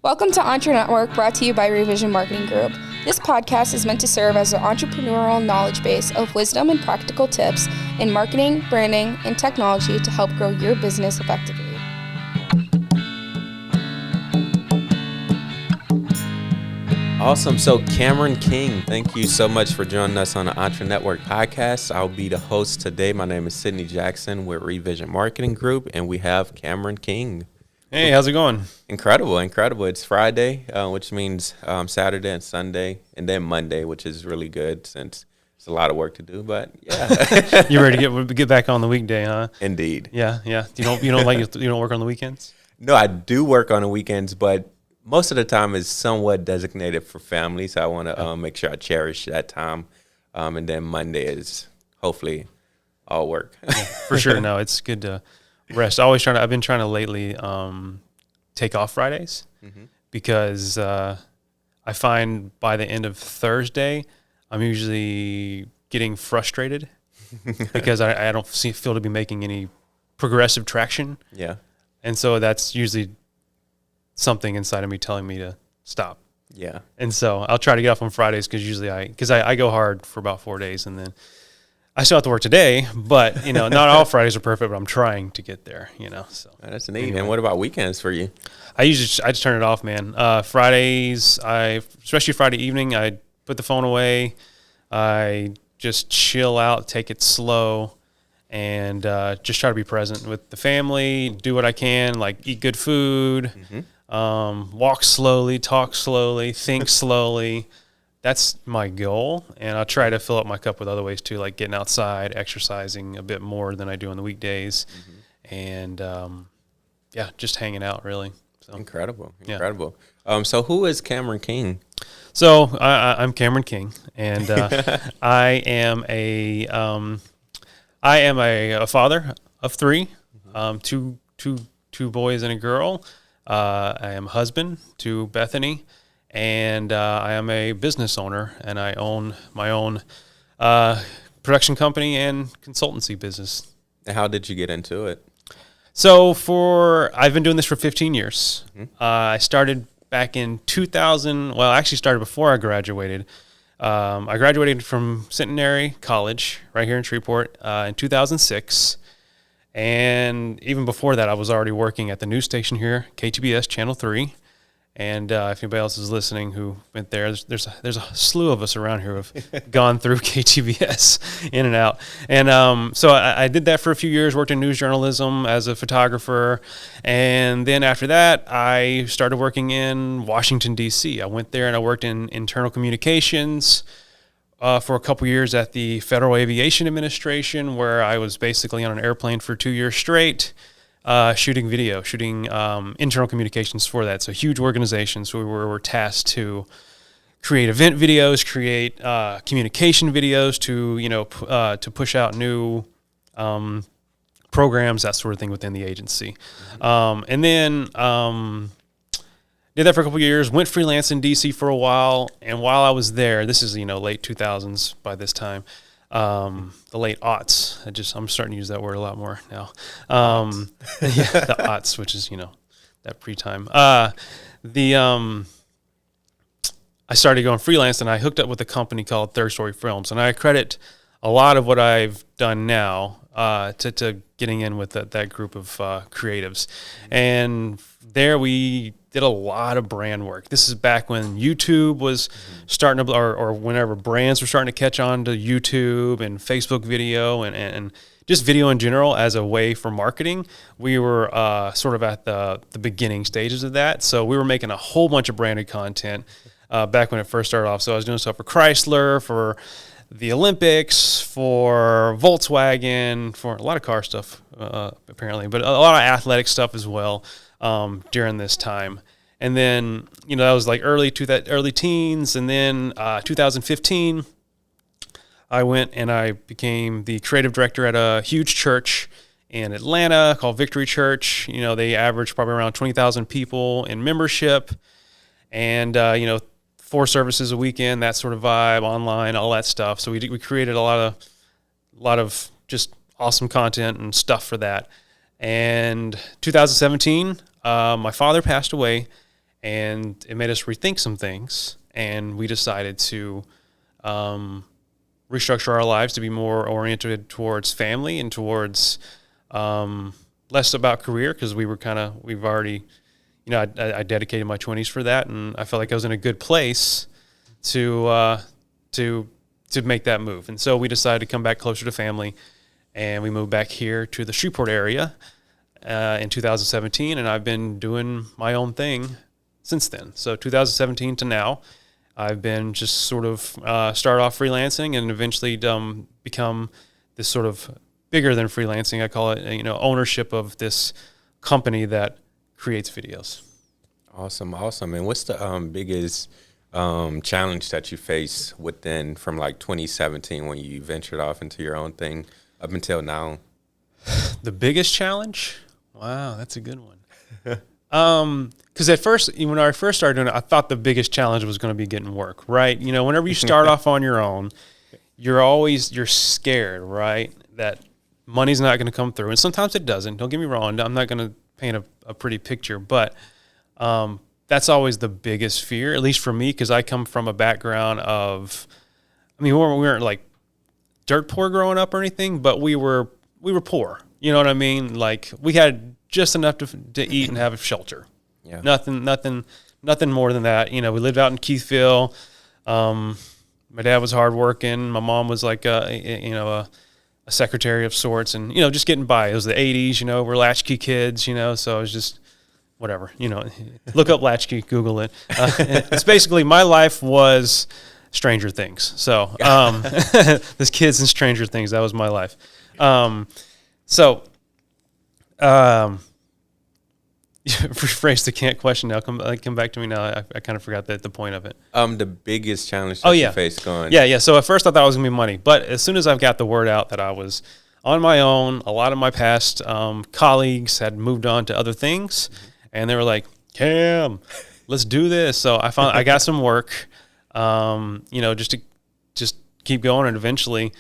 Welcome to EntreNetwork, brought to you by Revision Marketing Group. This podcast is meant to serve as an entrepreneurial knowledge base of wisdom and practical tips in marketing, branding, and technology to help grow your business effectively. Awesome. So Cameron King, thank you so much for joining us on the EntreNetwork podcast. I'll be the host today. My name is Sydney Jackson with Revision Marketing Group, and we have Cameron King. Hey, how's it going? Incredible. It's Friday, which means Saturday and Sunday, and then Monday, which is really good since it's a lot of work to do. But yeah, You ready to get back on the weekday, huh? Indeed. Yeah. You don't work on the weekends? No, I do work on the weekends, but most of the time is somewhat designated for family, so I want to make sure I cherish that time. And then Monday is hopefully all work. Yeah, for sure. No, it's good to rest. I've been trying to lately take off Fridays because I find by the end of Thursday, I'm usually getting frustrated because I don't feel to be making any progressive traction. Yeah. And so that's usually something inside of me telling me to stop. Yeah. And so I'll try to get off on Fridays because usually I go hard for about 4 days, and then I still have to work today, but not all Fridays are perfect, but I'm trying to get there, so. That's neat. Anyway. And what about weekends for you? I just turn it off, man. Fridays, especially Friday evening, I put the phone away. I just chill out, take it slow, and just try to be present with the family, do what I can, like eat good food, walk slowly, talk slowly, think slowly. That's my goal, and I'll try to fill up my cup with other ways too, like getting outside, exercising a bit more than I do on the weekdays, and just hanging out, really. So, Incredible. Yeah. So who is Cameron King? So I'm Cameron King, and I am a father of three, two boys and a girl. I am a husband to Bethany. And I am a business owner, and I own my own production company and consultancy business. How did you get into it? So I've been doing this for 15 years. I started back in 2000. Well, I actually started before I graduated. I graduated from Centenary College right here in Shreveport in 2006. And even before that, I was already working at the news station here, KTBS Channel 3. And if anybody else is listening who went there, there's a slew of us around here who have gone through KTBS in and out. And so I did that for a few years, worked in news journalism as a photographer. And then after that, I started working in Washington, D.C. I went there and I worked in internal communications for a couple years at the Federal Aviation Administration, where I was basically on an airplane for 2 years straight. Shooting internal communications for that. So huge organizations. So we were tasked to create event videos, create communication videos to push out new programs, that sort of thing within the agency. And then did that for a couple of years. Went freelance in DC for a while, and while I was there, this is late 2000s by this time. The late aughts. I'm starting to use that word a lot more now. The aughts, which is, that pre-time. I started going freelance, and I hooked up with a company called Third Story Films, and I credit a lot of what I've done now to getting in with that group of creatives. And there we did a lot of brand work. This is back when YouTube was starting to, or whenever brands were starting to catch on to YouTube and Facebook video and just video in general as a way for marketing. We were sort of at the beginning stages of that. So we were making a whole bunch of branded content back when it first started off. So I was doing stuff for Chrysler, for the Olympics, for Volkswagen, for a lot of car stuff apparently, but a lot of athletic stuff as well. During this time. And then, that was like early teens. And then 2015, I went and I became the creative director at a huge church in Atlanta called Victory Church. They average probably around 20,000 people in membership. And, 4 services a weekend, that sort of vibe, online, all that stuff. So we created a lot of just awesome content and stuff for that. And 2017, my father passed away, and it made us rethink some things. And we decided to restructure our lives to be more oriented towards family and towards less about career, because we've already, I dedicated my 20s for that, and I felt like I was in a good place to make that move. And so we decided to come back closer to family, and we moved back here to the Shreveport area in 2017, and I've been doing my own thing since then. So 2017 to now, I've been just sort of start off freelancing and eventually become this sort of bigger than freelancing. I call it, ownership of this company that creates videos. Awesome. And what's the biggest challenge that you face from like 2017 when you ventured off into your own thing up until now? The biggest challenge? Wow, that's a good one. Because at first, when I first started doing it, I thought the biggest challenge was going to be getting work, right? Whenever you start off on your own, you're scared, right? That money's not going to come through. And sometimes it doesn't. Don't get me wrong. I'm not going to paint a pretty picture, but that's always the biggest fear, at least for me, because I come from a background of, we weren't like dirt poor growing up or anything, but we were poor. You know what I mean? Like, we had just enough to eat and have a shelter. Yeah. Nothing more than that. We lived out in Keithville. My dad was hardworking. My mom was like a secretary of sorts, and just getting by. It was the 80s. We're latchkey kids. So it was just whatever. Look up latchkey, Google it. It's basically, my life was Stranger Things. So this kids and Stranger Things. That was my life. Rephrase the question now. Come back to me now. I kind of forgot the point of it. The biggest challenge that you faced going. Yeah. So at first I thought it was gonna be money, but as soon as I've got the word out that I was on my own, a lot of my past colleagues had moved on to other things, and they were like, "Cam, let's do this." So I got some work, just keep going, and eventually,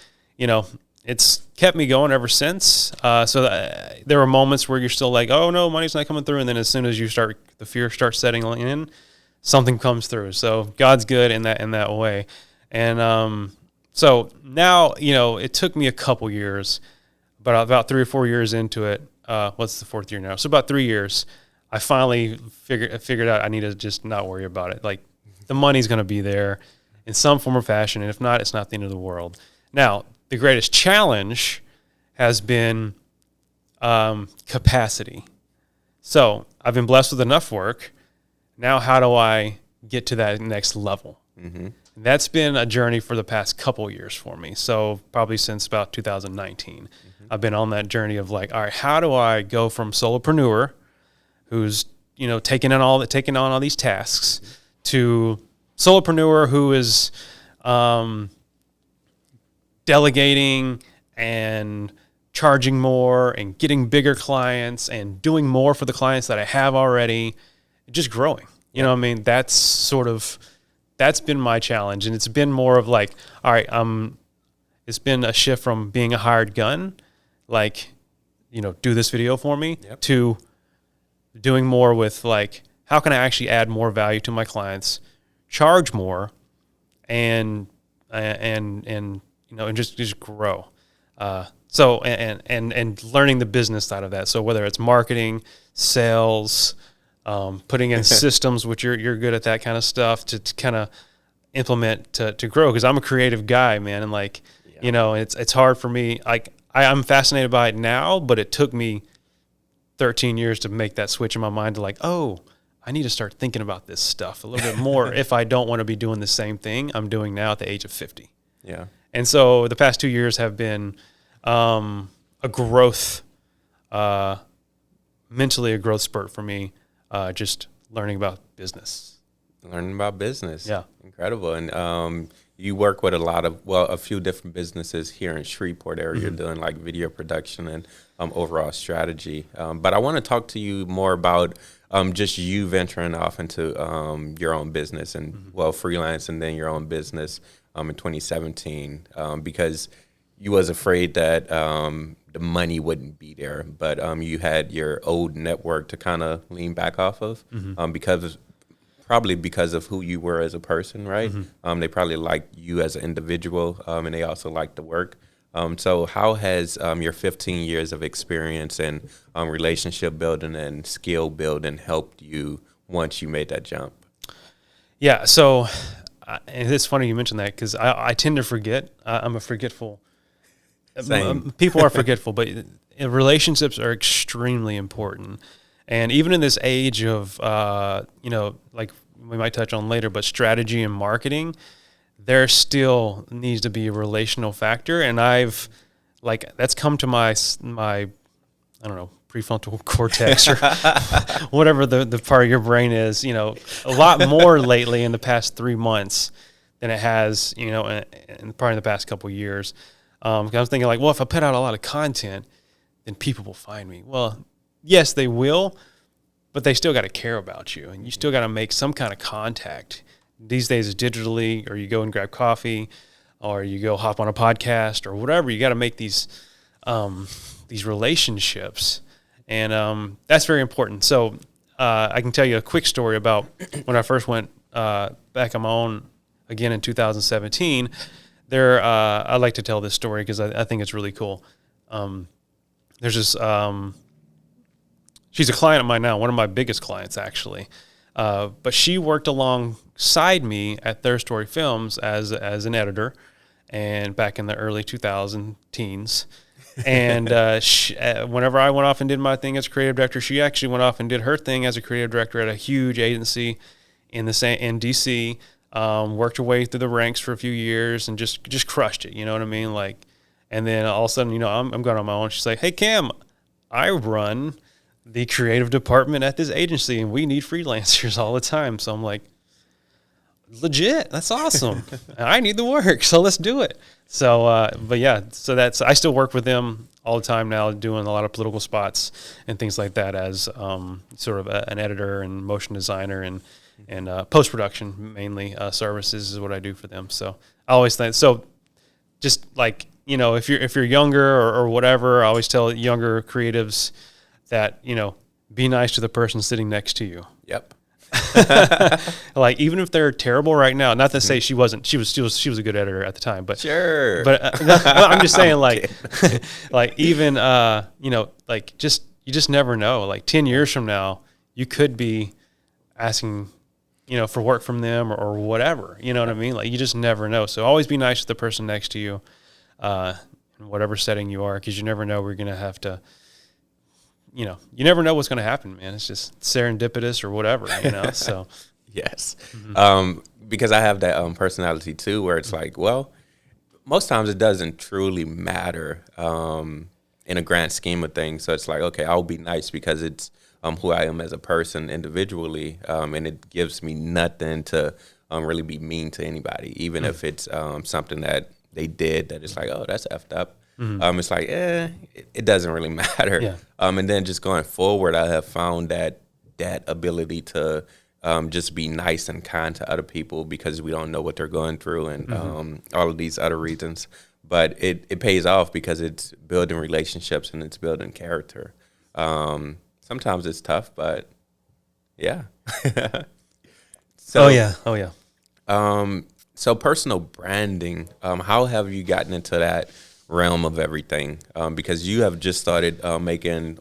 it's kept me going ever since. There were moments where you're still like, oh no, money's not coming through. And then as soon as the fear starts setting in, something comes through. So God's good in that way. And so now, it took me a couple years, but about 3 or 4 years into it, what's the 4th year now? So about 3 years, I finally figured out I need to just not worry about it. Like, the money's going to be there in some form or fashion. And if not, it's not the end of the world. Now, the greatest challenge has been capacity. So I've been blessed with enough work. Now, how do I get to that next level? Mm-hmm. And that's been a journey for the past couple years for me. So probably since about 2019, I've been on that journey of like, all right, how do I go from solopreneur, who's taking on all these tasks, to solopreneur who is delegating and charging more and getting bigger clients and doing more for the clients that I have already, just growing. That's been my challenge. And it's been more of like, all right, it's been a shift from being a hired gun, like, do this video for me, to doing more with like, how can I actually add more value to my clients, charge more, and just grow. And learning the business side of that. So whether it's marketing, sales, putting in systems, which you're good at that kind of stuff, to kind of implement to grow. Because I'm a creative guy, man, and like, it's hard for me. Like, I'm fascinated by it now, but it took me 13 years to make that switch in my mind to like, oh, I need to start thinking about this stuff a little bit more if I don't want to be doing the same thing I'm doing now at the age of 50. Yeah. And so the past 2 years have been a growth, mentally a growth spurt for me, just learning about business. Yeah. Incredible. And you work with a few different businesses here in Shreveport area, doing like video production and overall strategy. But I want to talk to you more about just you venturing off into your own business and, freelance, and then your own business in 2017, because you was afraid that the money wouldn't be there, but you had your old network to kind of lean back off of, because probably because of who you were as a person, right? They probably liked you as an individual, and they also liked the work. So how has your 15 years of experience in relationship building and skill building helped you once you made that jump? Yeah, so and it's funny you mentioned that because I tend to forget. I'm a forgetful. Same. People are forgetful, but relationships are extremely important. And even in this age of, like we might touch on later, but strategy and marketing, there still needs to be a relational factor. And that's come to my I don't know, prefrontal cortex or whatever the part of your brain is, a lot more lately in the past 3 months than it has, in probably the past couple of years. 'Cause I was thinking if I put out a lot of content, then people will find me. Well, yes, they will, but they still got to care about you, and you still got to make some kind of contact. These days, digitally, or you go and grab coffee, or you go hop on a podcast, or whatever. You got to make these relationships, and that's very important. So I can tell you a quick story about when I first went back on my own again in 2017. I like to tell this story because I think it's really cool. There's this, she's a client of mine now, one of my biggest clients actually. But she worked alongside me at Third Story Films as an editor, and back in the early 2000 teens. And whenever I went off and did my thing as a creative director, she actually went off and did her thing as a creative director at a huge agency in DC. Worked her way through the ranks for a few years and just crushed it. You know what I mean? And then all of a sudden, I'm going on my own. She's like, "Hey, Cam, I run the creative department at this agency, and we need freelancers all the time." So I'm like, legit, that's awesome. I need the work, so let's do it. So, I still work with them all the time now, doing a lot of political spots and things like that as sort of an editor and motion designer and post-production mainly services is what I do for them. So I always think, so just if you're younger or whatever, I always tell younger creatives that, be nice to the person sitting next to you. Yep. Even if they're terrible right now, not to say she was a good editor at the time, but sure. But I'm just saying you just never know. 10 years from now, you could be asking, for work from them or whatever, you know what I mean? You just never know. So always be nice to the person next to you, in whatever setting you are, because you never know we're going to have to, you never know what's going to happen, man. It's just serendipitous or whatever, so. Yes. Because I have that personality too, where it's most times it doesn't truly matter in a grand scheme of things. So it's okay, I'll be nice because it's who I am as a person individually, and it gives me nothing to really be mean to anybody, even if it's something that they did that is oh, that's effed up. It's it doesn't really matter. Yeah. And then just going forward, I have found that ability to just be nice and kind to other people because we don't know what they're going through and all of these other reasons. But it pays off because it's building relationships and it's building character. Sometimes it's tough, but yeah. Oh yeah. So personal branding, how have you gotten into that realm of everything? Because you have just started making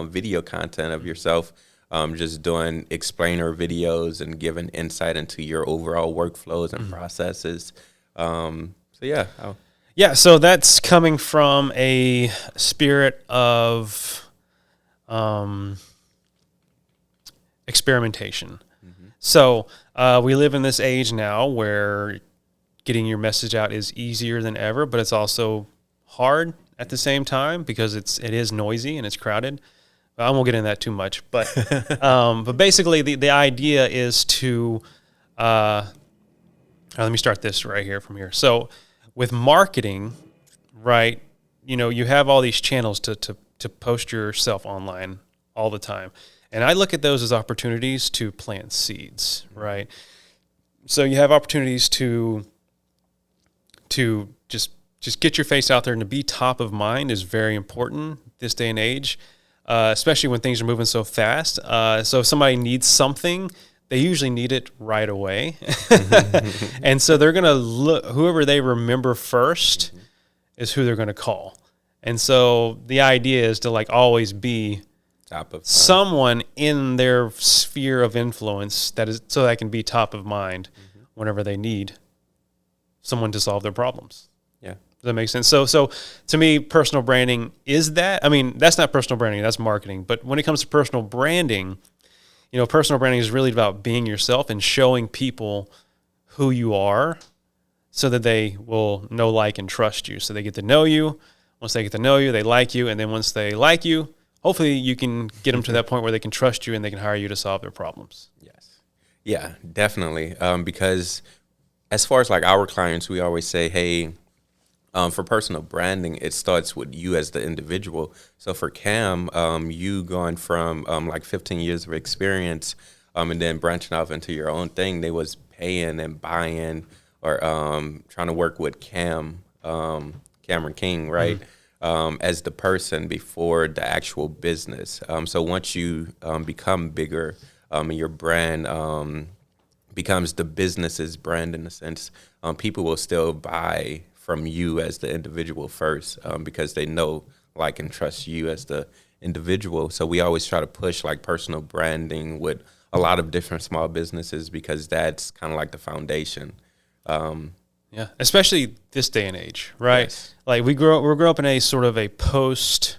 video content of yourself, just doing explainer videos and giving insight into your overall workflows and processes. So that's coming from a spirit of experimentation. So we live in this age now where getting your message out is easier than ever, but it's also hard at the same time because it is noisy and it's crowded. I won't get into that too much, but but basically the idea is to let me start this right here from here. So with marketing, right, you have all these channels to post yourself online all the time. And I look at those as opportunities to plant seeds, right? So you have opportunities to just get your face out there, and to be top of mind is very important this day and age, especially when things are moving so fast. So if somebody needs something, they usually need it right away. And so they're going to look, whoever they remember first is who they're going to call. And so the idea is to like always be Top of someone in their sphere of influence that is, so that can be top of mind whenever they need someone to solve their problems. Yeah. Does that make sense? So to me, personal branding is that. I mean, that's not personal branding, that's marketing. But when it comes to personal branding, personal branding is really about being yourself and showing people who you are so that they will know, like, and trust you. So they get to know you. Once they get to know you, they like you. And then once they like you, hopefully you can get them to that point where they can trust you and they can hire you to solve their problems. Yes. Yeah, definitely. Because as far as like our clients, we always say, hey, for personal branding, it starts with you as the individual. So for Cam, you going from like 15 years of experience and then branching off into your own thing, they was paying and buying or trying to work with Cameron King, right, as the person before the actual business. So once you become bigger and your brand becomes the business's brand in a sense, people will still buy from you as the individual first because they know, like, and trust you as the individual. So we always try to push like personal branding with a lot of different small businesses because that's kind of like the foundation. Yeah, especially this day and age, right? Yes. Like we grew up in a sort of a post,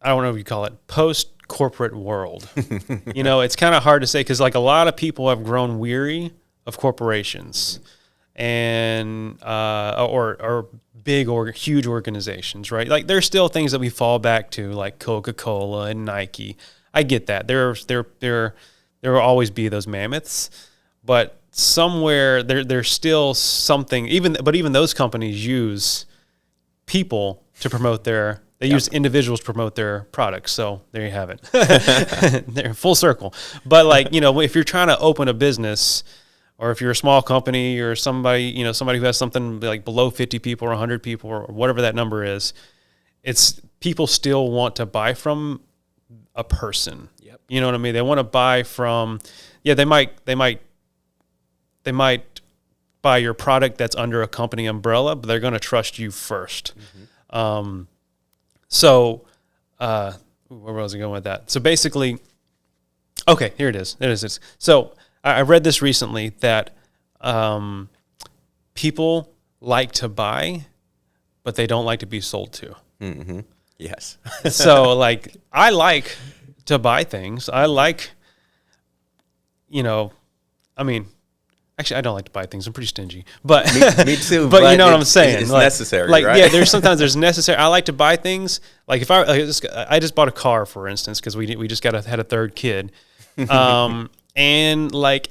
I don't know what you call it, post-corporate world. It's kind of hard to say because like a lot of people have grown weary of corporations and or big or huge organizations, right? Like there's still things that we fall back to, like Coca-Cola and Nike. I get that. There will always be those mammoths, but somewhere there's still something. Even those companies use people to promote they use individuals to promote their products. So there you have it. They're full circle. But like, if you're trying to open a business, or if you're a small company or somebody who has something like below 50 people or 100 people or whatever that number is, it's people still want to buy from a person. Yep. You know what I mean? They want to buy from, they might buy your product that's under a company umbrella, but they're going to trust you first. So where was I going with that? So basically, okay, here it is. So I read this recently that people like to buy, but they don't like to be sold to. Mm-hmm. Yes. So like, I like to buy things. I like, actually, I don't like to buy things. I'm pretty stingy, but me too. But you know what I'm saying? It's like, necessary, like, right? Yeah, there's necessary. I like to buy things. Like if I just bought a car, for instance, because we just had a third kid, and like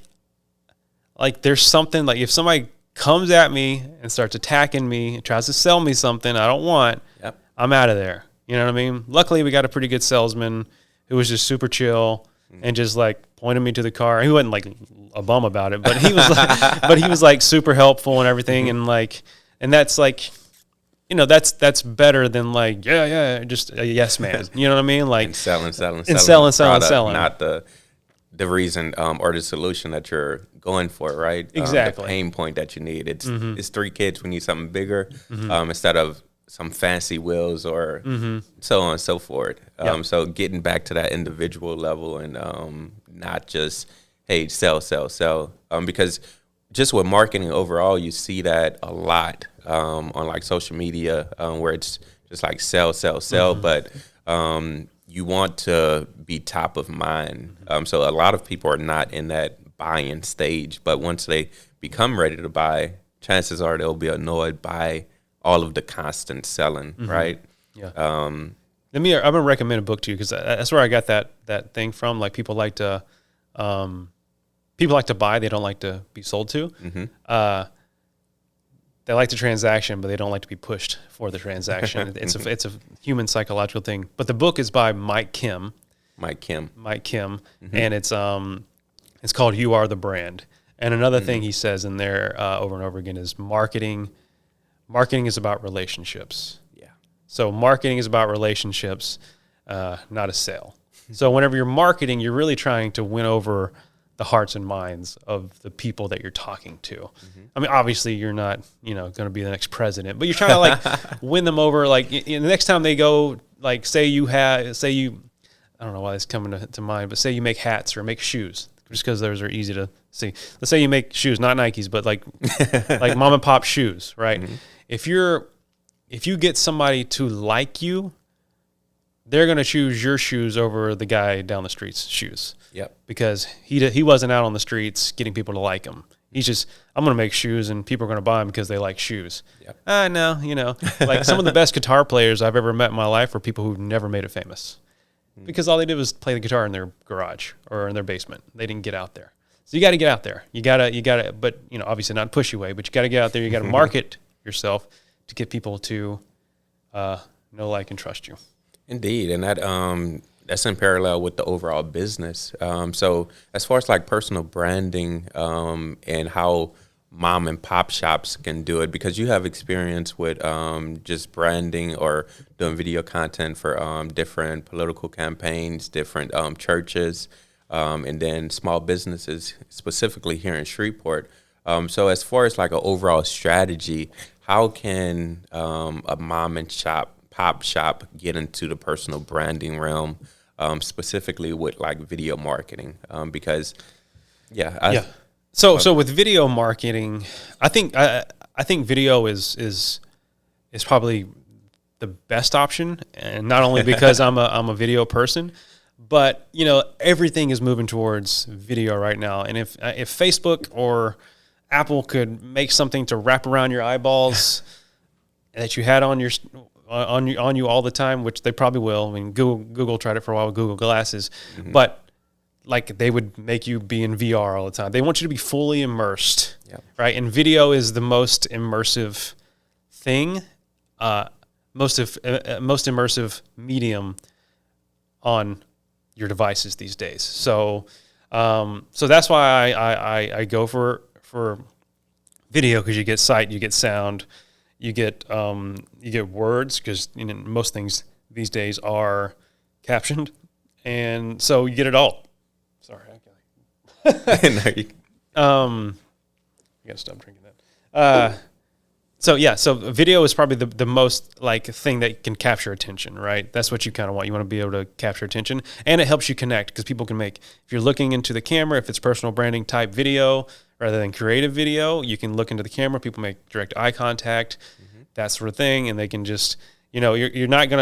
there's something like if somebody comes at me and starts attacking me and tries to sell me something I don't want, Yep. I'm out of there. You know what I mean? Luckily, we got a pretty good salesman who was just super chill and just like pointed me to the car. He wasn't like a bum about it, but he was like super helpful and everything. And like, and that's like, that's better than like, just a yes man. You know what I mean? Like And selling selling. Not the reason or the solution that you're going for, right? Exactly. The pain point that you need. It's 3 kids. We need something bigger instead of some fancy wheels or so on and so forth. So getting back to that individual level and not just, hey, sell. Because just with marketing overall, you see that a lot on like social media where it's just like sell. But you want to be top of mind. So a lot of people are not in that buying stage. But once they become ready to buy, chances are they'll be annoyed by all of the constant selling, right? Yeah. I'm gonna recommend a book to you because that's where I got that thing from. Like people like to buy, they don't like to be sold to. They like the transaction, but they don't like to be pushed for the transaction. It's a human psychological thing. But the book is by Mike Kim, and it's called "You Are the Brand." And another thing he says in there over and over again is marketing. Marketing is about relationships. Yeah. So marketing is about relationships, not a sale. So whenever you're marketing, you're really trying to win over the hearts and minds of the people that you're talking to. I mean, obviously you're not, going to be the next president, but you're trying to like win them over. Like the next time they go, like say you, I don't know why it's coming to mind, but say you make hats or make shoes, just because those are easy to see. Let's say you make shoes, not Nikes, but like mom and pop shoes, right? If you get somebody to like you, they're going to choose your shoes over the guy down the street's shoes. Yep. Because he wasn't out on the streets getting people to like him. He's just, I'm going to make shoes and people are going to buy them because they like shoes. Yep. No, like some of the best guitar players I've ever met in my life were people who never made it famous. Because all they did was play the guitar in their garage or in their basement. They didn't get out there. So you got to get out there. You got to, but obviously not push you away, but you got to get out there. You got to market yourself to get people to know, like, and trust you. Indeed. And that's in parallel with the overall business. So as far as like personal branding and how mom and pop shops can do it, because you have experience with just branding or doing video content for different political campaigns, different churches, and then small businesses, specifically here in Shreveport. So as far as like an overall strategy, how can a mom and pop shop get into the personal branding realm, specifically with like video marketing? Because So with video marketing, I think video is probably the best option, and not only because I'm a video person, but everything is moving towards video right now. And if Facebook or Apple could make something to wrap around your eyeballs that you had on you all the time, which they probably will. I mean, Google tried it for a while with Google Glasses, but like they would make you be in VR all the time. They want you to be fully immersed, right? And video is the most immersive thing, most immersive medium on your devices these days. So that's why I go for video, because you get sight, you get sound, you get words, because most things these days are captioned, and so you get it all. Sorry, I gotta stop drinking that. So video is probably the most like thing that can capture attention, right? That's what you kind of want. You want to be able to capture attention, and it helps you connect, because people can make, if you're looking into the camera, if it's personal branding type video rather than creative video, you can look into the camera. People make direct eye contact, that sort of thing, and they can just, you're not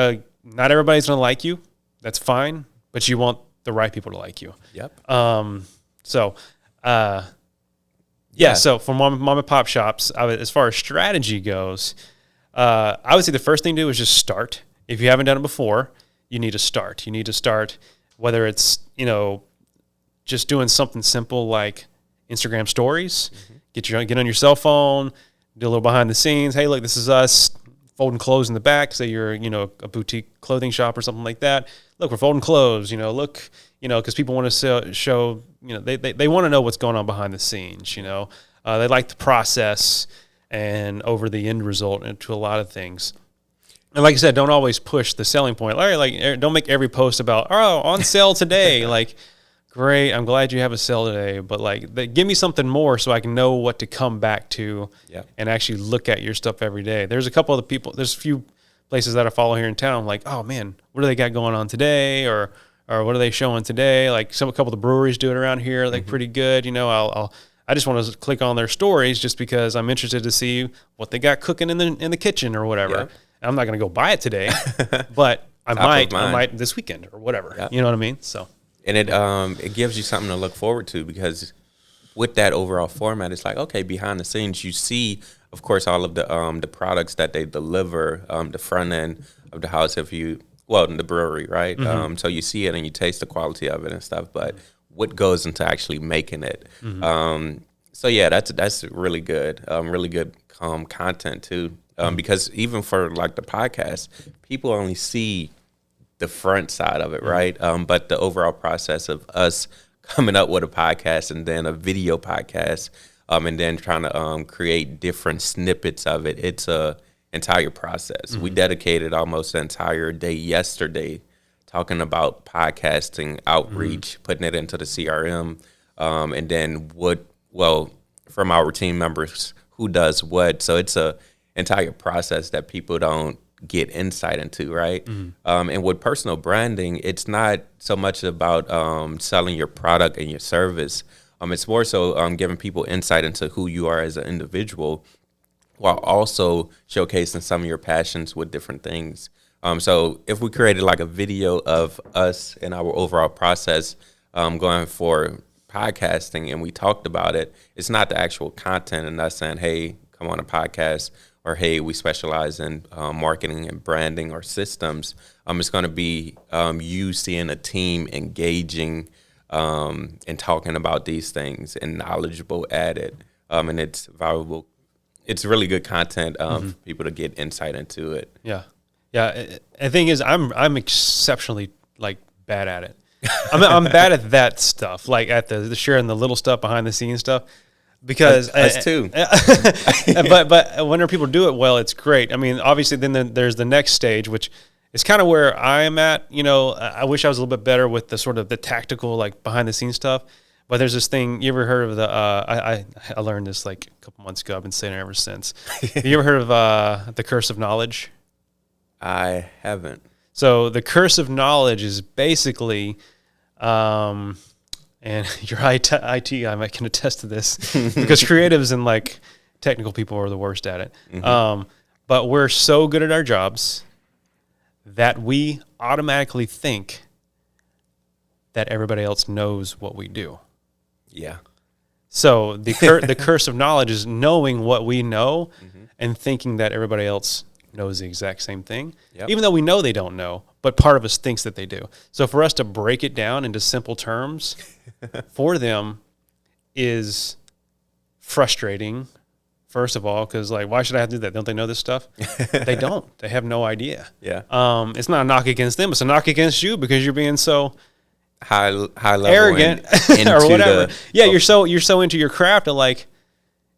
everybody's gonna like you. That's fine, but you want the right people to like you. Yep. So for mom and pop shops, as far as strategy goes, I would say the first thing to do is just start. If you haven't done it before, you need to start. You need to start, whether it's, just doing something simple like Instagram stories, get on your cell phone, do a little behind the scenes. Hey, look, this is us folding clothes in the back. Say you're, a boutique clothing shop or something like that. Look, we're folding clothes, look, because people want to show, they want to know what's going on behind the scenes, they like the process and over the end result into a lot of things. And like I said, don't always push the selling point. All right, like, don't make every post about, on sale today. Like, great, I'm glad you have a sale today, but like, give me something more so I can know what to come back to and actually look at your stuff every day. There's a couple of there's a few places that I follow here in town, like, oh man, what do they got going on today? Or what are they showing today? Like a couple of the breweries do it around here, like pretty good. I just want to click on their stories just because I'm interested to see what they got cooking in the kitchen or whatever. Yep. I'm not going to go buy it today, but I might this weekend or whatever. Yep. You know what I mean? So. And it gives you something to look forward to, because with that overall format, it's like, okay, behind the scenes, you see, of course, all of the products that they deliver, the front end of the house, in the brewery, right? So you see it and you taste the quality of it and stuff, but what goes into actually making it? So yeah, that's really good content too, because even for like the podcast, people only see the front side of it, right? But the overall process of us coming up with a podcast and then a video podcast, and then trying to create different snippets of it, it's a entire process. We dedicated almost the entire day yesterday talking about podcasting outreach, putting it into the CRM, and then from our team members, who does what. So it's a entire process that people don't get insight into, right? And with personal branding, it's not so much about selling your product and your service. It's more so giving people insight into who you are as an individual, while also showcasing some of your passions with different things. So if we created like a video of us and our overall process going for podcasting, and we talked about it, it's not the actual content and us saying, hey, come on a podcast, or hey, we specialize in marketing and branding or systems. It's going to be you seeing a team engaging and talking about these things, and knowledgeable at it. And it's valuable. It's really good content for people to get insight into it. Yeah. The thing is, I'm exceptionally like bad at it. I'm bad at that stuff, like at the sharing the little stuff behind the scenes stuff. Because us too. but whenever people do it well, it's great. I mean, obviously, then there's the next stage, which is kind of where I am at. You know, I wish I was a little bit better with the sort of the tactical, like behind the scenes stuff. But there's this thing. You ever heard of the? I learned this like a couple months ago. I've been saying it ever since. Have you ever heard of the curse of knowledge? I haven't. So the curse of knowledge is basically. And your IT guy can attest to this because creatives and like technical people are the worst at it. But we're so good at our jobs that we automatically think that everybody else knows what we do. Yeah. So the curse of knowledge is knowing what we know and thinking that everybody else knows the exact same thing, even though we know they don't know, but part of us thinks that they do. So for us to break it down into simple terms for them is frustrating, first of all, because like, why should I have to do that? Don't they know this stuff? They don't. They have no idea. Yeah. It's not a knock against them. It's a knock against you because you're being so high level, arrogant or whatever. You're so into your craft that like,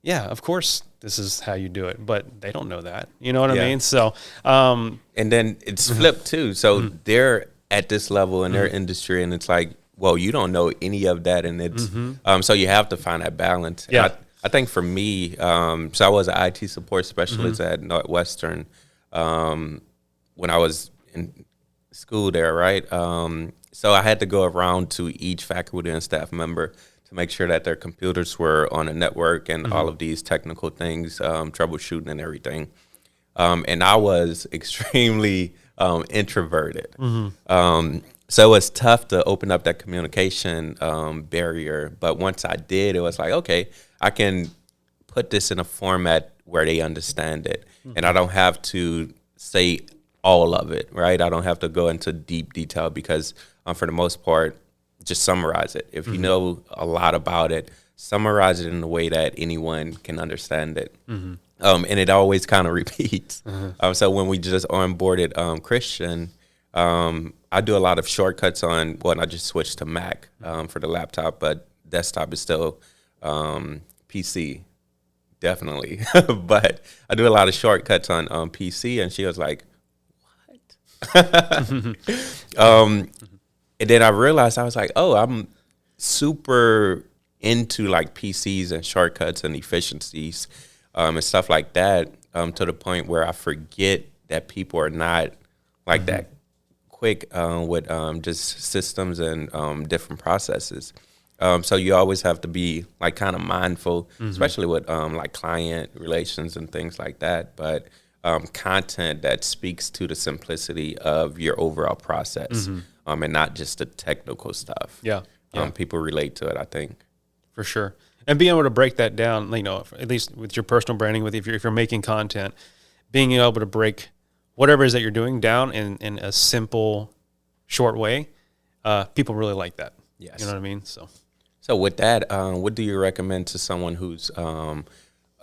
yeah, of course this is how you do it, but they don't know that. You know what I mean? So, and then it's flipped too. So they're at this level in their industry, and it's like, well, you don't know any of that, and it's so you have to find that balance. Yeah. I think for me, so I was an IT support specialist at Northwestern when I was in school there, right? So I had to go around to each faculty and staff member to make sure that their computers were on a network and all of these technical things, troubleshooting and everything. And I was extremely introverted. So it's tough to open up that communication barrier. But once I did, it was like, okay, I can put this in a format where they understand it. And I don't have to say all of it, right? I don't have to go into deep detail because for the most part, just summarize it. If you know a lot about it, summarize it in a way that anyone can understand it. And it always kind of repeats. So when we just onboarded Christian, I do a lot of shortcuts on, I just switched to Mac for the laptop, but desktop is still PC, definitely. But I do a lot of shortcuts on PC, and she was like, what? And then I realized, I was like, oh, I'm super into like PCs and shortcuts and efficiencies and stuff like that, to the point where I forget that people are not like that quick with just systems and different processes. So you always have to be like kind of mindful, especially with like client relations and things like that. But content that speaks to the simplicity of your overall process, and not just the technical stuff. Yeah. People relate to it, I think. For sure. And being able to break that down, you know, at least with your personal branding, if you're making content, being able to break whatever it is that you're doing down in a simple, short way, people really like that. Yes. You know what I mean? So with that, what do you recommend to someone who's a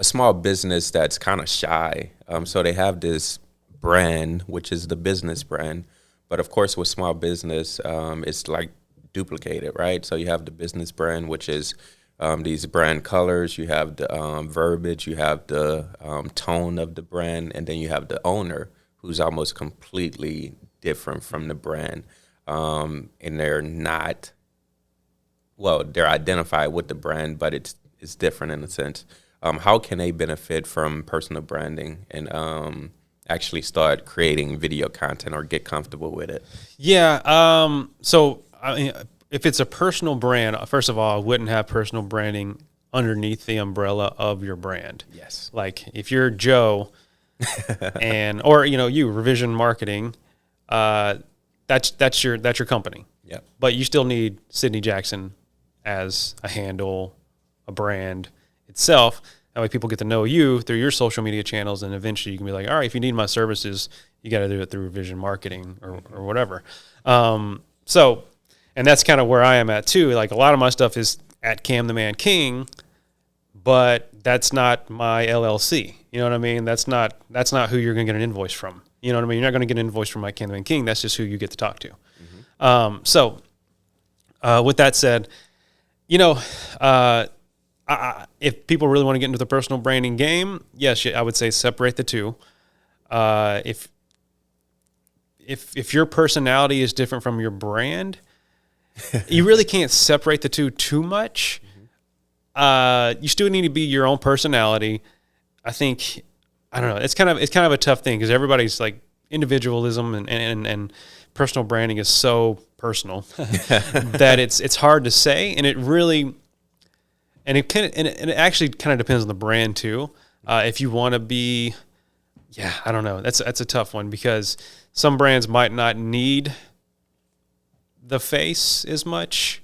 small business that's kind of shy? So they have this brand, which is the business brand. But of course, with small business, it's like duplicated, right? So you have the business brand, which is these brand colors. You have the verbiage. You have the tone of the brand. And then you have the owner, who's almost completely different from the brand. And they're not they're identified with the brand, but it's different in a sense. How can they benefit from personal branding and actually start creating video content or get comfortable with it? Yeah. So I mean, if it's a personal brand, first of all, I wouldn't have personal branding underneath the umbrella of your brand. Yes. Like if you're Joe or you Revision Marketing, that's your company. Yeah. But you still need Sidney Jackson as a handle, a brand itself. That way people get to know you through your social media channels, and eventually you can be like, all right, if you need my services, you got to do it through Revision Marketing or whatever. And that's kind of where I am at too. Like a lot of my stuff is at Cam the Man King, but that's not my LLC. You know what I mean? That's not who you're going to get an invoice from. You know what I mean? You're not going to get an invoice from my Cam the Man King. That's just who you get to talk to. With that said, if people really want to get into the personal branding game, yes, I would say separate the two. If your personality is different from your brand, you really can't separate the two too much. You still need to be your own personality. I think, I don't know. It's kind of a tough thing because everybody's like individualism and personal branding is so personal that it's hard to say, and it actually kind of depends on the brand too. If you want to be, I don't know. That's a tough one because some brands might not need the face as much.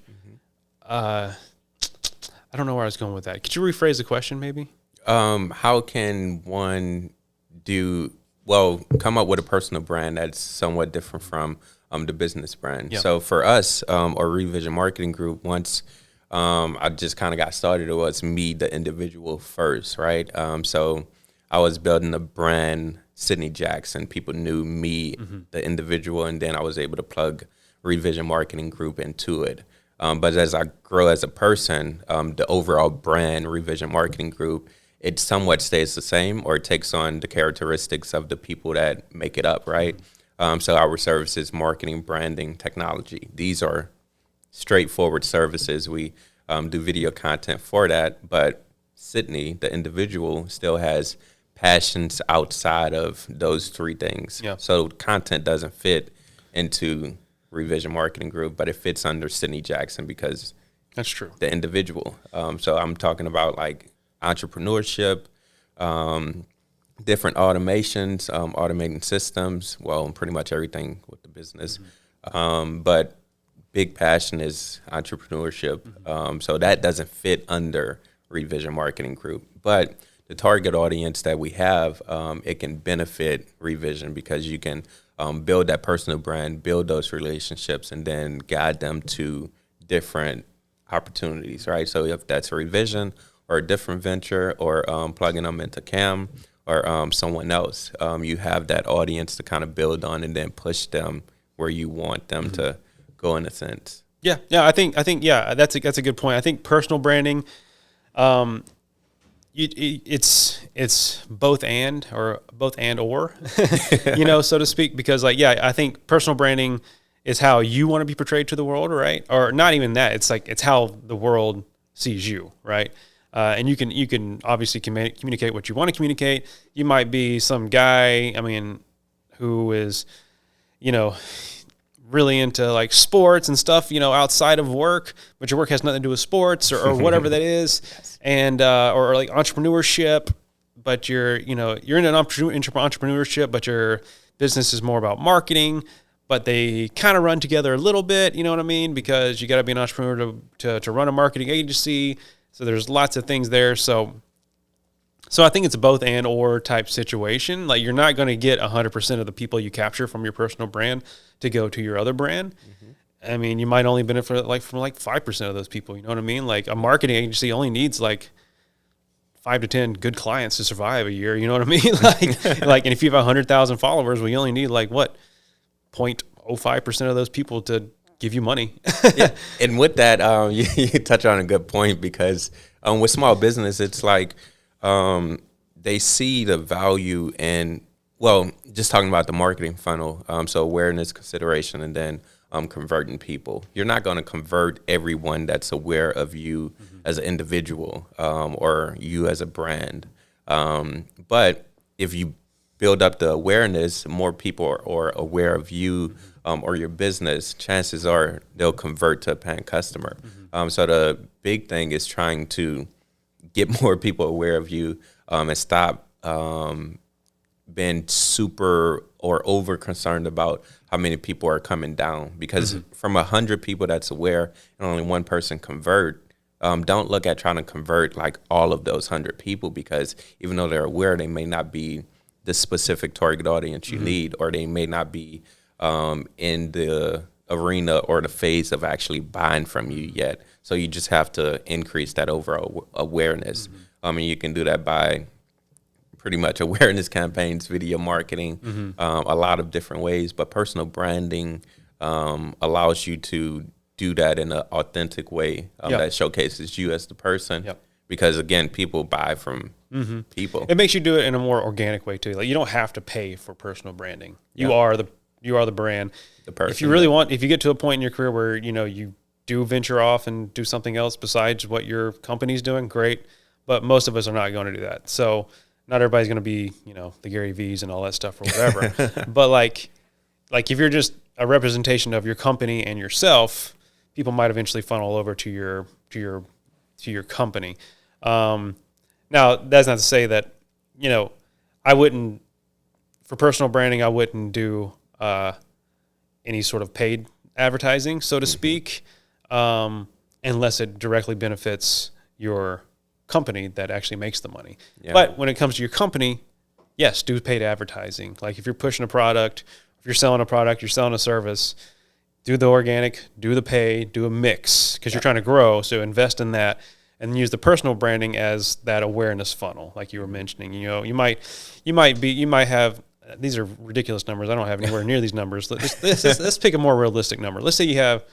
I don't know where I was going with that. Could you rephrase the question maybe? How can one come up with a personal brand that's somewhat different from the business brand? Yeah. So for us, or Revision Marketing Group, once I just kind of got started, it was me, the individual first, right? So I was building a brand, Sidney Jackson. People knew me, the individual, and then I was able to plug Revision Marketing Group into it. But as I grow as a person, the overall brand, Revision Marketing Group, it somewhat stays the same, or it takes on the characteristics of the people that make it up, right? So our services, marketing, branding, technology, these are straightforward services. We do video content for that, but Sidney, the individual, still has passions outside of those three things. Yeah. So content doesn't fit into Revision Marketing Group, but it fits under Sidney Jackson because That's true. the individual. So I'm talking about like entrepreneurship, different automations, automating systems, pretty much everything with the business. But big passion is entrepreneurship. So that doesn't fit under Revision Marketing Group. But the target audience that we have, it can benefit Revision because you can build that personal brand, build those relationships, and then guide them to different opportunities, right? So if that's a Revision or a different venture or plugging them into Cam or someone else, you have that audience to kind of build on and then push them where you want them to go in a sense. Yeah. I think that's a good point. I think personal branding, it's both and or, so to speak, because I think personal branding is how you want to be portrayed to the world, right? Or not even that. It's how the world sees you, right? And you can obviously communicate what you want to communicate. You might be some guy, who is, really into like sports and stuff, outside of work, but your work has nothing to do with sports or whatever that is. Yes. And, or like entrepreneurship, but you're in an entrepreneurship, but your business is more about marketing, but they kind of run together a little bit, you know what I mean? Because you got to be an entrepreneur to run a marketing agency. So there's lots of things there. So I think it's a both and or type situation. Like you're not going to get 100% of the people you capture from your personal brand to go to your other brand. You might only benefit from 5% of those people. You know what I mean? Like a marketing agency only needs like 5 to 10 good clients to survive a year. You know what I mean? And if you have 100,000 followers, we only need 0.05% of those people to give you money. Yeah. And with that, you touch on a good point because with small business, it's like they see the value in, just talking about the marketing funnel, so awareness, consideration, and then converting people. You're not going to convert everyone that's aware of you as an individual or you as a brand. But if you build up the awareness, more people are aware of you or your business, chances are they'll convert to a paying customer. So the big thing is trying to get more people aware of you and stop being super or over concerned about how many people are coming down. Because from 100 people that's aware and only one person convert, don't look at trying to convert like all of those 100 people, because even though they're aware, they may not be the specific target audience you need, or they may not be in the arena or the phase of actually buying from you yet. So you just have to increase that overall awareness. And you can do that by pretty much awareness campaigns, video marketing, a lot of different ways. But personal branding allows you to do that in an authentic way that showcases you as the person. Because again, people buy from people. It makes you do it in a more organic way too. Like, you don't have to pay for personal branding. You are the brand. The person. If you really want, if you get to a point in your career where you do venture off and do something else besides what your company's doing, great. But most of us are not going to do that. So not everybody's going to be, the Gary V's and all that stuff or whatever. But like if you're just a representation of your company and yourself, people might eventually funnel over to your company. Now, that's not to say that, I wouldn't, for personal branding, I wouldn't do any sort of paid advertising, so to speak, unless it directly benefits your company that actually makes the money. But when it comes to your company, yes, do paid advertising. Like if you're pushing a product, if you're selling a product, you're selling a service, do the organic, do the pay, do a mix, because you're trying to grow. So invest in that and use the personal branding as that awareness funnel, like you were mentioning. You might have, these are ridiculous numbers. I don't have anywhere near these numbers. Let's pick a more realistic number. Let's say you have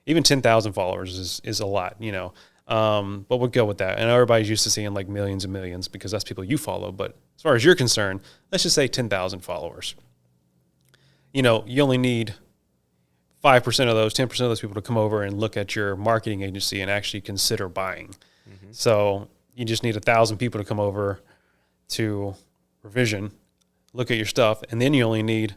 even 10,000 followers is a lot, but we'll go with that. And everybody's used to seeing like millions and millions because that's people you follow. But as far as you're concerned, let's just say 10,000 followers. You only need 5% of those, 10% of those people to come over and look at your marketing agency and actually consider buying. So you just need 1,000 people to come over to Revision, look at your stuff, and then you only need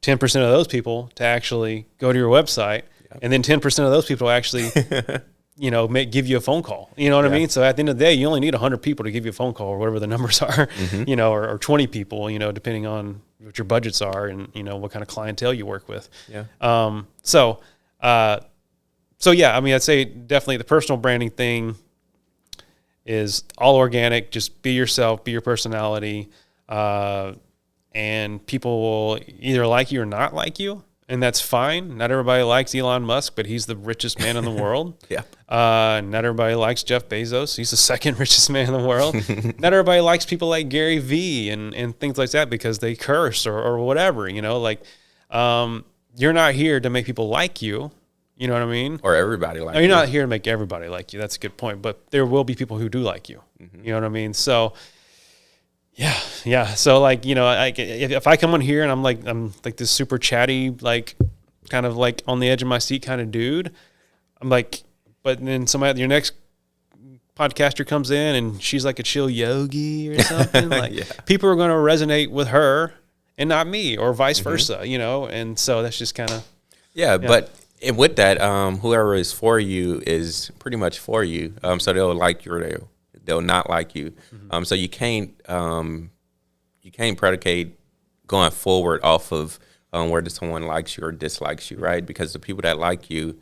10% of those people to actually go to your website, and then 10% of those people actually, give you a phone call. You know what I mean? So at the end of the day, you only need 100 people to give you a phone call or whatever the numbers are, or 20 people, depending on what your budgets are and, what kind of clientele you work with. So I'd say definitely the personal branding thing is all organic. Just be yourself, be your personality, and people will either like you or not like you, and that's fine. Not everybody likes Elon Musk, but he's the richest man in the world. Not everybody likes Jeff Bezos. He's the second richest man in the world. Not everybody likes people like Gary Vee and things like that because they curse or whatever, you're not here to make people like you. You know what I mean? Or everybody like you. You're not here to make everybody like you. That's a good point. But there will be people who do like you. You know what I mean? So, yeah. So, if I come on here and I'm like this super chatty, kind of like on the edge of my seat kind of dude, I'm like, but then your next podcaster comes in and she's like a chill yogi or something. People are going to resonate with her and not me, or vice versa, And so that's just kind of. But. And with that, whoever is for you is pretty much for you. So they'll like you or they'll not like you. So you can't predicate going forward off of whether someone likes you or dislikes you, right? Because the people that like you,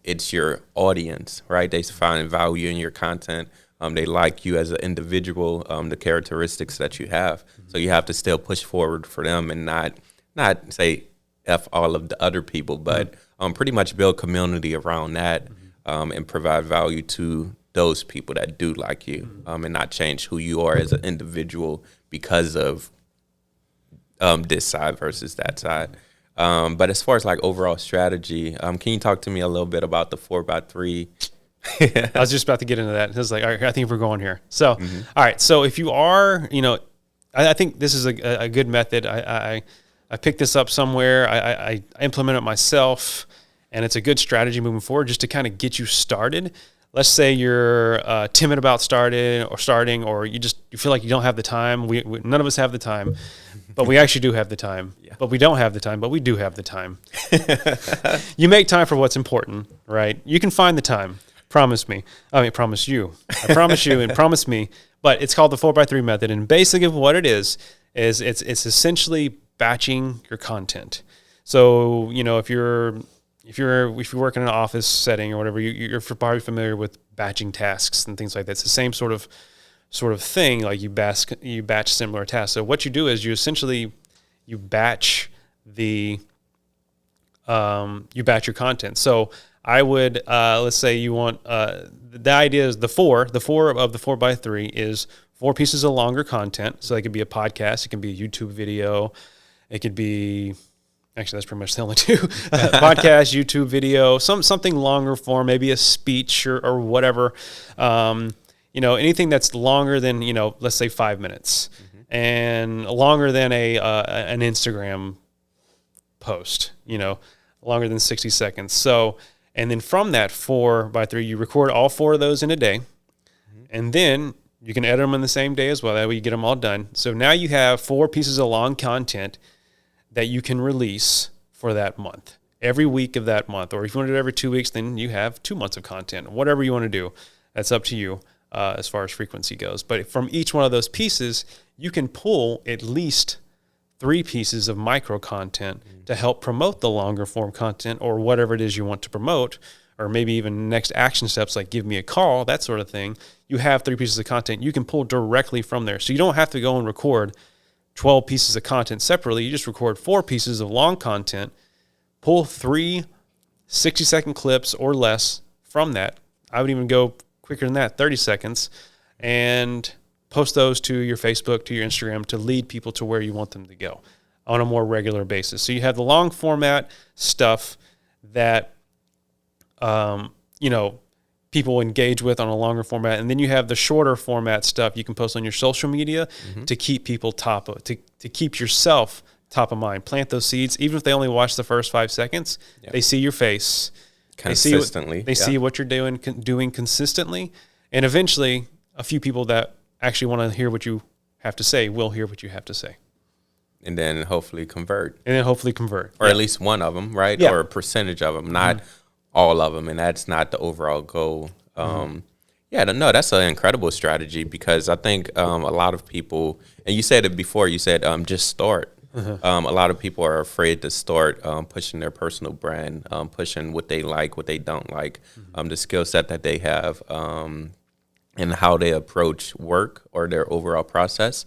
it's your audience, right? They find value in your content. They like you as an individual, the characteristics that you have. So you have to still push forward for them and not say F all of the other people, but pretty much build community around that and provide value to those people that do like you, and not change who you are as an individual because of this side versus that side. But as far as overall strategy, can you talk to me a little bit about the 4x3? I was just about to get into that. It was like, all right, I think we're going here. So, all right. So if you are, I think this is a good method. I picked this up somewhere. I implement it myself, and it's a good strategy moving forward just to kind of get you started. Let's say you're timid about starting, or you feel like you don't have the time. We none of us have the time, but we actually do have the time. Yeah. But we don't have the time, but we do have the time. You make time for what's important, right? You can find the time. Promise me. Promise you. I promise you and promise me. But it's called the 4x3 method, and basically what it is it's essentially batching your content. So if you work in an office setting or whatever, you're probably familiar with batching tasks and things like that. It's the same sort of thing. Like you batch similar tasks. So what you do is you batch your content. So I would let's say you want the idea is the four of the 4x3 is 4 pieces of longer content. So it could be a podcast, it can be a YouTube video, it could be. Actually, that's pretty much the only two. Podcast, YouTube video, something longer form, maybe a speech or whatever. Anything that's longer than, let's say 5 minutes, and longer than an Instagram post, longer than 60 seconds. So, and then from that 4x3, you record all 4 of those in a day, and then you can edit them in the same day as well. That way you get them all done. So now you have 4 pieces of long content that you can release for that month, every week of that month. Or if you want to do it every 2 weeks, then you have 2 months of content. Whatever you want to do, that's up to you as far as frequency goes. But from each one of those pieces, you can pull at least 3 pieces of micro content to help promote the longer form content or whatever it is you want to promote, or maybe even next action steps like give me a call, that sort of thing. You have 3 pieces of content you can pull directly from there. So you don't have to go and record 12 pieces of content separately. You just record 4 pieces of long content, pull 3 60-second clips or less from that. I would even go quicker than that, 30 seconds, and post those to your Facebook, to your Instagram, to lead people to where you want them to go on a more regular basis. So you have the long format stuff that, people engage with on a longer format, and then you have the shorter format stuff you can post on your social media to keep people to keep yourself top of mind. Plant those seeds, even if they only watch the first 5 seconds. Yep. They see your face consistently. They see what you're doing consistently, and eventually, a few people that actually want to hear what you have to say will hear what you have to say, and then hopefully convert. Or at least one of them, right? Yeah. Or a percentage of them, not all of them, and that's not the overall goal. That's an incredible strategy, because I think a lot of people, and you said it before, you said just start. A lot of people are afraid to start pushing their personal brand, pushing what they like, what they don't like, the skill set that they have, and how they approach work or their overall process,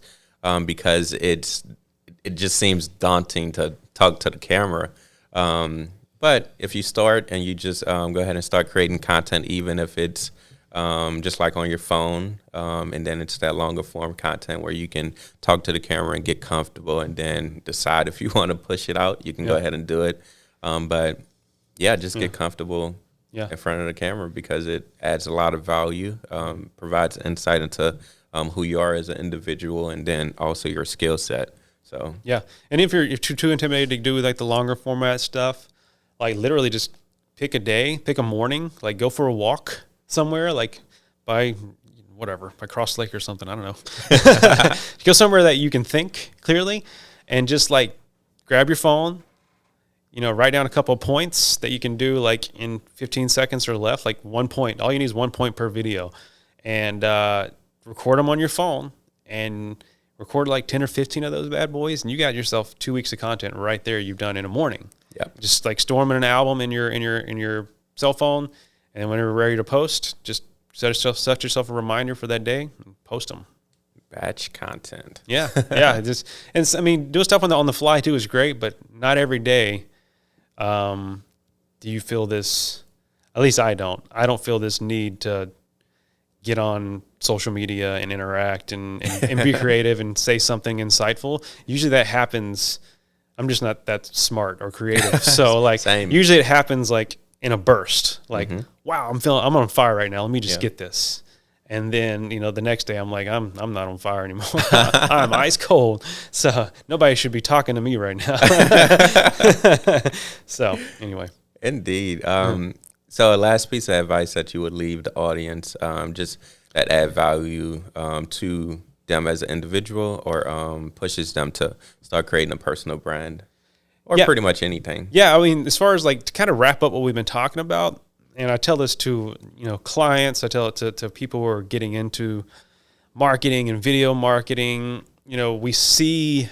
because it just seems daunting to talk to the camera. But if you start and you just go ahead and start creating content, even if it's just like on your phone, and then it's that longer form content where you can talk to the camera and get comfortable, and then decide if you want to push it out, you can go ahead and do it. Get comfortable in front of the camera, because it adds a lot of value, provides insight into who you are as an individual, and then also your skill set. So and if you're too intimidated to do like the longer format stuff, like literally just pick a morning, like go for a walk somewhere, like by Cross Lake or something. I don't know. Go somewhere that you can think clearly, and just like grab your phone, write down a couple of points that you can do like in 15 seconds or less, like 1 point. All you need is 1 point per video, and record them on your phone, and record like 10 or 15 of those bad boys, and you got yourself 2 weeks of content right there you've done in a morning. Yep. Just like store them in an album in your cell phone, and whenever you're ready to post, just set yourself a reminder for that day and post them. Batch content. Yeah. Doing stuff on the fly too is great, but not every day do you feel this. At least I don't. I don't feel this need to get on social media and interact and be creative and say something insightful. Usually that happens. I'm just not that smart or creative. So usually it happens like in a burst, like, wow, I'm on fire right now. Let me just get this. And then, the next day I'm like, I'm not on fire anymore. I'm ice cold. So nobody should be talking to me right now. So anyway. Indeed. So a last piece of advice that you would leave the audience, just that add value to them as an individual, or pushes them to start creating a personal brand, or pretty much anything. Yeah, I mean, as far as like to kind of wrap up what we've been talking about, and I tell this to clients, I tell it to people who are getting into marketing and video marketing. We see,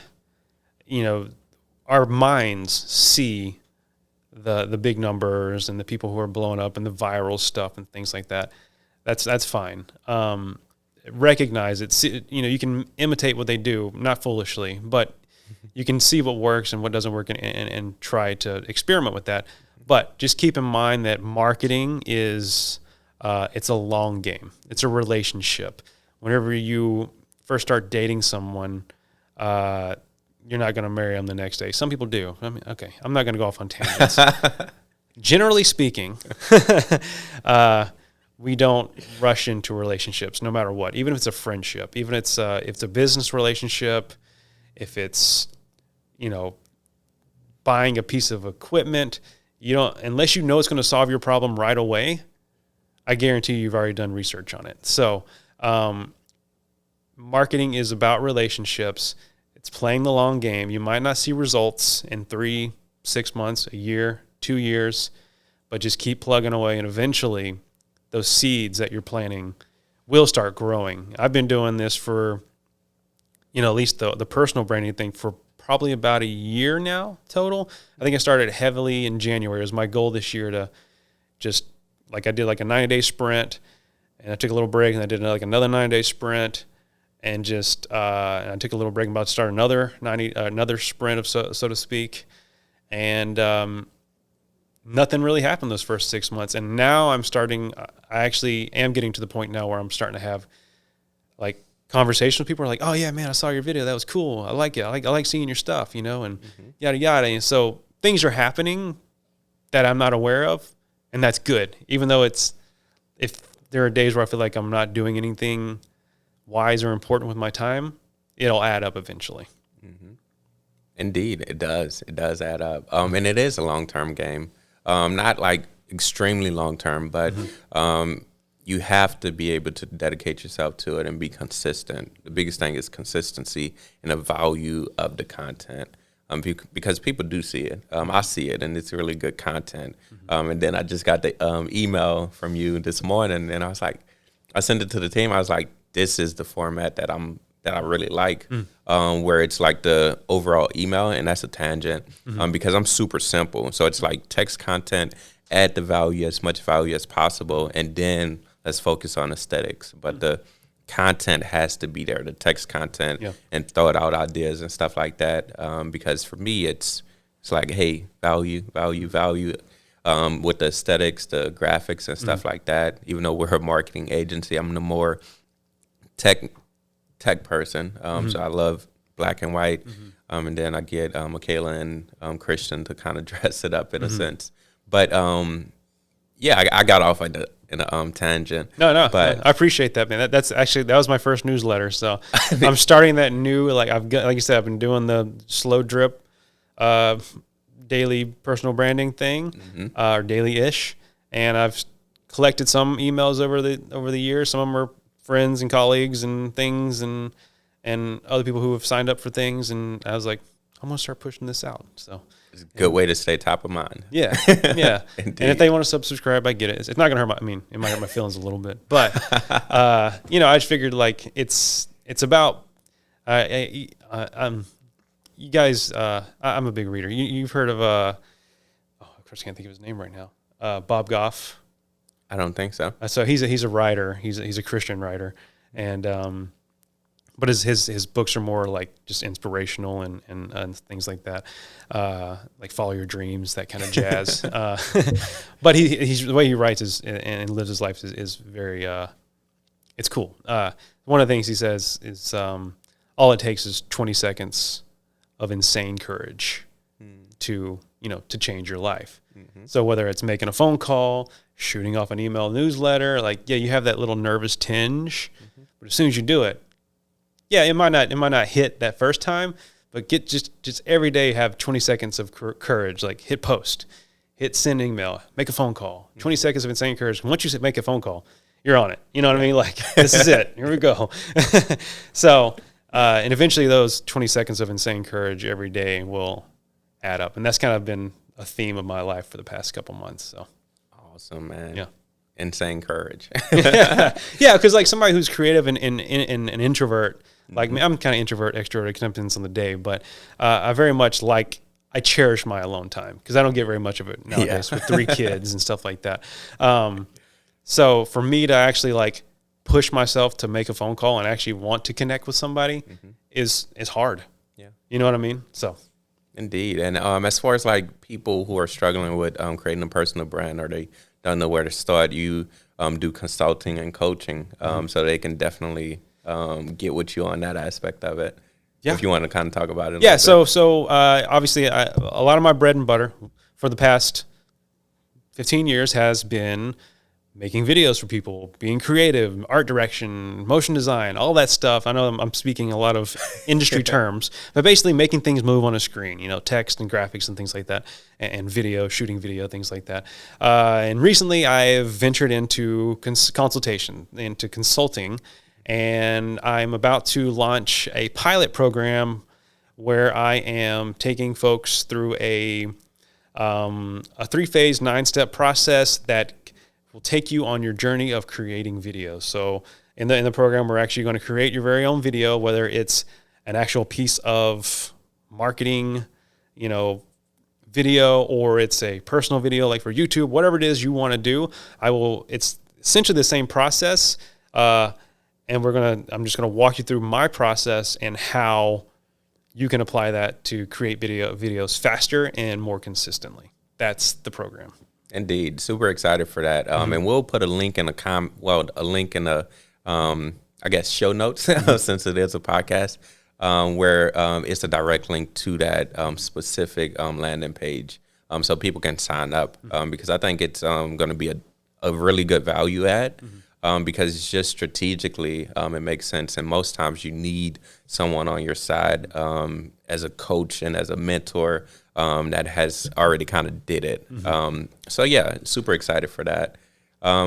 our minds see the big numbers and the people who are blowing up and the viral stuff and things like that. That's fine. Recognize it. You can imitate what they do, not foolishly, but you can see what works and what doesn't work, and try to experiment with that. But just keep in mind that marketing is it's a long game. It's a relationship. Whenever you first start dating someone, you're not going to marry them the next day. Some people do. I mean, okay, I'm not going to go off on tangents. Generally speaking, we don't rush into relationships, no matter what. Even if it's a friendship, even if it's a business relationship, if it's buying a piece of equipment, unless you know it's going to solve your problem right away. I guarantee you've already done research on it. So, marketing is about relationships. It's playing the long game. You might not see results in 3, 6 months, a year, 2 years, but just keep plugging away, and eventually those seeds that you're planting will start growing. I've been doing this for, at least the personal branding thing for probably about a year now total. I think I started heavily in January. It was my goal this year to just, I did like a 90-day sprint, and I took a little break, and I did like another 90-day sprint, and just and I took a little break. I'm about to start another sprint, so to speak, and nothing really happened those first 6 months. And now I actually am getting to the point now where I'm starting to have like conversations with people are like, oh yeah, man, I saw your video. That was cool. I like it. I like seeing your stuff, and yada, yada. And so things are happening that I'm not aware of, and that's good. Even though if there are days where I feel like I'm not doing anything wise or important with my time, it'll add up eventually. Mm-hmm. Indeed, it does. It does add up. And it is a long-term game. Not like extremely long-term, but you have to be able to dedicate yourself to it and be consistent. The biggest thing is consistency and the value of the content, because people do see it. I see it, and it's really good content. And then I just got the email from you this morning, and I was like, I sent it to the team. I was like, this is the format that I really like, where it's like the overall email, and that's a tangent, because I'm super simple. So it's like text content, add the value, as much value as possible, and then let's focus on aesthetics. But the content has to be there, the text content, and throw out ideas and stuff like that. Because for me, it's like, hey, value, with the aesthetics, the graphics and stuff like that. Even though we're a marketing agency, I'm the more tech person. So I love black and white. And then I get Michaela and Christian to kind of dress it up in a sense. But I got off in a tangent. No, but I appreciate that, man. That was my first newsletter. So I'm starting that new, like you said, I've been doing the slow drip, daily personal branding thing, or daily-ish. And I've collected some emails over the years. Some of them are friends and colleagues and things, and other people who have signed up for things. And I was like, I'm going to start pushing this out. So it's a good way to stay top of mind. Yeah. And if they want to subscribe, I get it. It's not going to hurt it might hurt my feelings a little bit, but, I just figured like it's about, you guys, I'm a big reader. You've heard of, of course I can't think of his name right now. Bob Goff. I don't think so. So he's a writer. He's a Christian writer, and but his books are more like just inspirational and things like that, like follow your dreams, that kind of jazz. But he's the way he writes and lives his life is very it's cool. One of the things he says is all it takes is 20 seconds of insane courage to change your life. So whether it's making a phone call, shooting off an email newsletter. Like, yeah, you have that little nervous tinge, but as soon as you do it, yeah, it might not hit that first time, but just every day have 20 seconds of courage. Like, hit post, hit send email, make a phone call. 20 seconds of insane courage. Once you make a phone call, you're on it. You know what I mean? Like, this is it. Here we go. So, and eventually those 20 seconds of insane courage every day will add up. And that's kind of been a theme of my life for the past couple months. So awesome, man. Yeah. Insane courage. Yeah, because like somebody who's creative and an introvert, like me, I'm kind of introvert, extrovert, it depends on the day, but I very much I cherish my alone time because I don't get very much of it nowadays with 3 kids and stuff like that. So for me to actually like push myself to make a phone call and actually want to connect with somebody is hard. Yeah. You know what I mean? So. Indeed. And as far as like people who are struggling with creating a personal brand or they don't know where to start, you do consulting and coaching, so they can definitely get with you on that aspect of it. Yeah. If you want to kind of talk about it. Yeah. So obviously a lot of my bread and butter for the past 15 years has been making videos for people, being creative, art direction, motion design, all that stuff. I know I'm speaking a lot of industry terms, but basically making things move on a screen, text and graphics and things like that, and video, shooting video, things like that. And recently I've ventured into consulting, and I'm about to launch a pilot program where I am taking folks through a 3-phase, 9-step process that will take you on your journey of creating videos. So in the program, we're actually going to create your very own video, whether it's an actual piece of marketing, video, or it's a personal video like for YouTube, whatever it is you want to do. It's essentially the same process. And I'm just going to walk you through my process and how you can apply that to create videos faster and more consistently. That's the program. Indeed, super excited for that. And we'll put a link in the I guess show notes since it is a podcast, where it's a direct link to that specific landing page, so people can sign up, because I think it's going to be a really good value add, because it's just strategically it makes sense, and most times you need someone on your side as a coach and as a mentor that has already kind of did it. So yeah, super excited for that.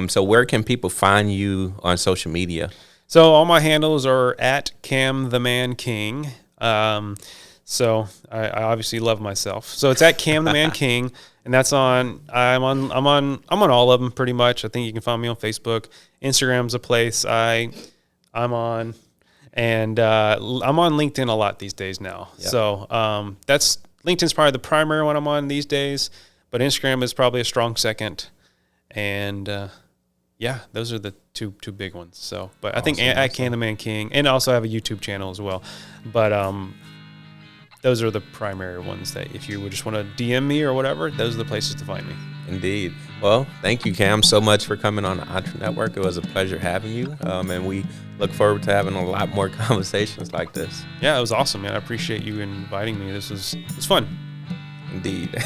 So where can people find you on social media? So all my handles are at Cam the Man King. So I obviously love myself. So it's at Cam the Man King, and that's on. I'm on all of them pretty much. I think you can find me on Facebook. Instagram's a place I'm on, and I'm on LinkedIn a lot these days now. Yep. So that's LinkedIn's probably the primary one I'm on these days, but Instagram is probably a strong second, and yeah, those are the two big ones. So, but I think at Can the Man King, and also I have a YouTube channel as well. But those are the primary ones that if you would just want to DM me or whatever, those are the places to find me. Indeed. Well, thank you, Cam, so much for coming on the EntreNetwork. It was a pleasure having you, and we look forward to having a lot more conversations like this. Yeah, it was awesome, man. I appreciate you inviting me. This was fun. Indeed.